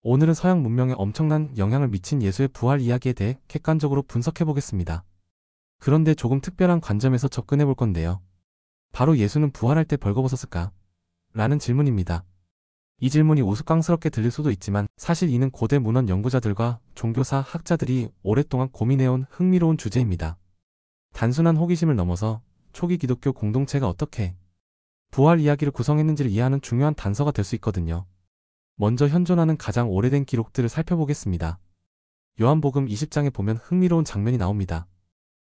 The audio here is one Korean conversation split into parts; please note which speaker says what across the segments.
Speaker 1: 오늘은 서양 문명에 엄청난 영향을 미친 예수의 부활 이야기에 대해 객관적으로 분석해 보겠습니다. 그런데 조금 특별한 관점에서 접근해 볼 건데요. 바로 예수는 부활할 때 벌거벗었을까? 라는 질문입니다. 이 질문이 우스꽝스럽게 들릴 수도 있지만 사실 이는 고대 문헌 연구자들과 종교사 학자들이 오랫동안 고민해온 흥미로운 주제입니다. 단순한 호기심을 넘어서 초기 기독교 공동체가 어떻게 부활 이야기를 구성했는지를 이해하는 중요한 단서가 될 수 있거든요. 먼저 현존하는 가장 오래된 기록들을 살펴보겠습니다. 요한복음 20장에 보면 흥미로운 장면이 나옵니다.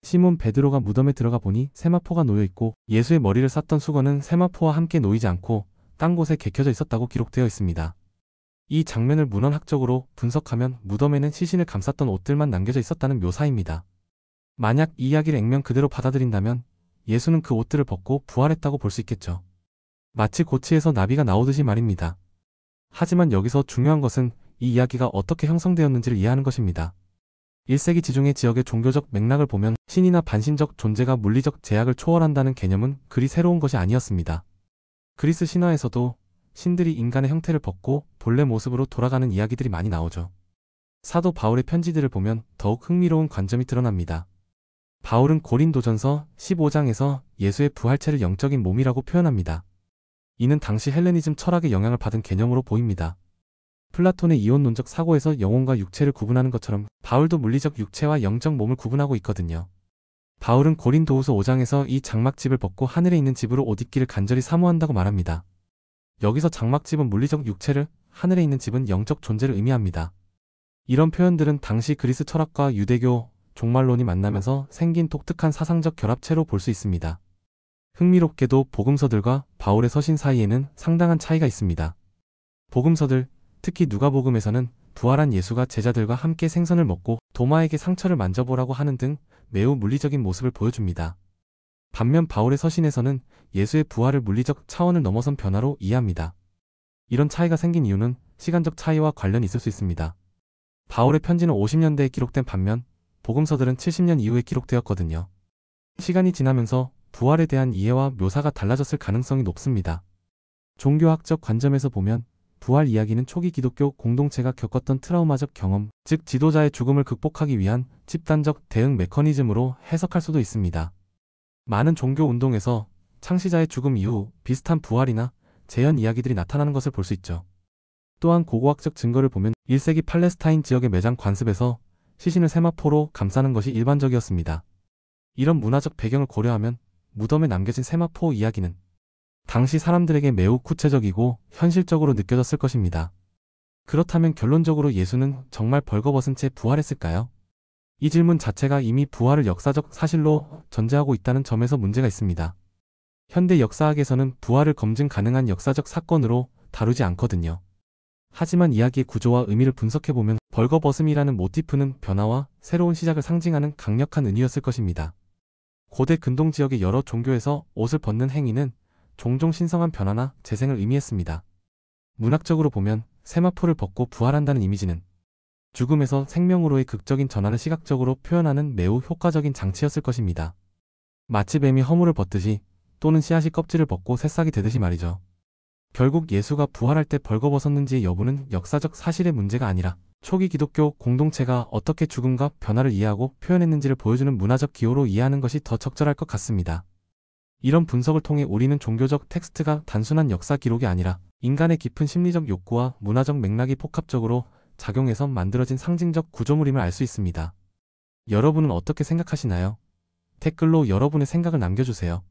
Speaker 1: 시몬 베드로가 무덤에 들어가 보니 세마포가 놓여 있고 예수의 머리를 쌌던 수건은 세마포와 함께 놓이지 않고 딴 곳에 개켜져 있었다고 기록되어 있습니다. 이 장면을 문헌학적으로 분석하면 무덤에는 시신을 감쌌던 옷들만 남겨져 있었다는 묘사입니다. 만약 이 이야기를 액면 그대로 받아들인다면 예수는 그 옷들을 벗고 부활했다고 볼 수 있겠죠. 마치 고치에서 나비가 나오듯이 말입니다. 하지만 여기서 중요한 것은 이 이야기가 어떻게 형성되었는지를 이해하는 것입니다. 1세기 지중해 지역의 종교적 맥락을 보면 신이나 반신적 존재가 물리적 제약을 초월한다는 개념은 그리 새로운 것이 아니었습니다. 그리스 신화에서도 신들이 인간의 형태를 벗고 본래 모습으로 돌아가는 이야기들이 많이 나오죠. 사도 바울의 편지들을 보면 더욱 흥미로운 관점이 드러납니다. 바울은 고린도전서 15장에서 예수의 부활체를 영적인 몸이라고 표현합니다. 이는 당시 헬레니즘 철학의 영향을 받은 개념으로 보입니다. 플라톤의 이원론적 사고에서 영혼과 육체를 구분하는 것처럼 바울도 물리적 육체와 영적 몸을 구분하고 있거든요. 바울은 고린도후서 5장에서 이 장막집을 벗고 하늘에 있는 집으로 옷 입기를 간절히 사모한다고 말합니다. 여기서 장막집은 물리적 육체를, 하늘에 있는 집은 영적 존재를 의미합니다. 이런 표현들은 당시 그리스 철학과 유대교, 종말론이 만나면서 생긴 독특한 사상적 결합체로 볼 수 있습니다. 흥미롭게도 복음서들과 바울의 서신 사이에는 상당한 차이가 있습니다. 복음서들, 특히 누가복음에서는 부활한 예수가 제자들과 함께 생선을 먹고 도마에게 상처를 만져보라고 하는 등 매우 물리적인 모습을 보여줍니다. 반면 바울의 서신에서는 예수의 부활을 물리적 차원을 넘어선 변화로 이해합니다. 이런 차이가 생긴 이유는 시간적 차이와 관련이 있을 수 있습니다. 바울의 편지는 50년대에 기록된 반면 복음서들은 70년 이후에 기록되었거든요. 시간이 지나면서 부활에 대한 이해와 묘사가 달라졌을 가능성이 높습니다. 종교학적 관점에서 보면 부활 이야기는 초기 기독교 공동체가 겪었던 트라우마적 경험, 즉 지도자의 죽음을 극복하기 위한 집단적 대응 메커니즘으로 해석할 수도 있습니다. 많은 종교 운동에서 창시자의 죽음 이후 비슷한 부활이나 재현 이야기들이 나타나는 것을 볼 수 있죠. 또한 고고학적 증거를 보면 1세기 팔레스타인 지역의 매장 관습에서 시신을 세마포로 감싸는 것이 일반적이었습니다. 이런 문화적 배경을 고려하면 무덤에 남겨진 세마포 이야기는 당시 사람들에게 매우 구체적이고 현실적으로 느껴졌을 것입니다. 그렇다면 결론적으로 예수는 정말 벌거벗은 채 부활했을까요? 이 질문 자체가 이미 부활을 역사적 사실로 전제하고 있다는 점에서 문제가 있습니다. 현대 역사학에서는 부활을 검증 가능한 역사적 사건으로 다루지 않거든요. 하지만 이야기의 구조와 의미를 분석해보면 벌거벗음이라는 모티프는 변화와 새로운 시작을 상징하는 강력한 은유였을 것입니다. 고대 근동 지역의 여러 종교에서 옷을 벗는 행위는 종종 신성한 변화나 재생을 의미했습니다. 문학적으로 보면 세마포를 벗고 부활한다는 이미지는 죽음에서 생명으로의 극적인 전환을 시각적으로 표현하는 매우 효과적인 장치였을 것입니다. 마치 뱀이 허물을 벗듯이 또는 씨앗이 껍질을 벗고 새싹이 되듯이 말이죠. 결국 예수가 부활할 때 벌거벗었는지의 여부는 역사적 사실의 문제가 아니라 초기 기독교 공동체가 어떻게 죽음과 변화를 이해하고 표현했는지를 보여주는 문화적 기호로 이해하는 것이 더 적절할 것 같습니다. 이런 분석을 통해 우리는 종교적 텍스트가 단순한 역사 기록이 아니라 인간의 깊은 심리적 욕구와 문화적 맥락이 복합적으로 작용해서 만들어진 상징적 구조물임을 알 수 있습니다. 여러분은 어떻게 생각하시나요? 댓글로 여러분의 생각을 남겨주세요.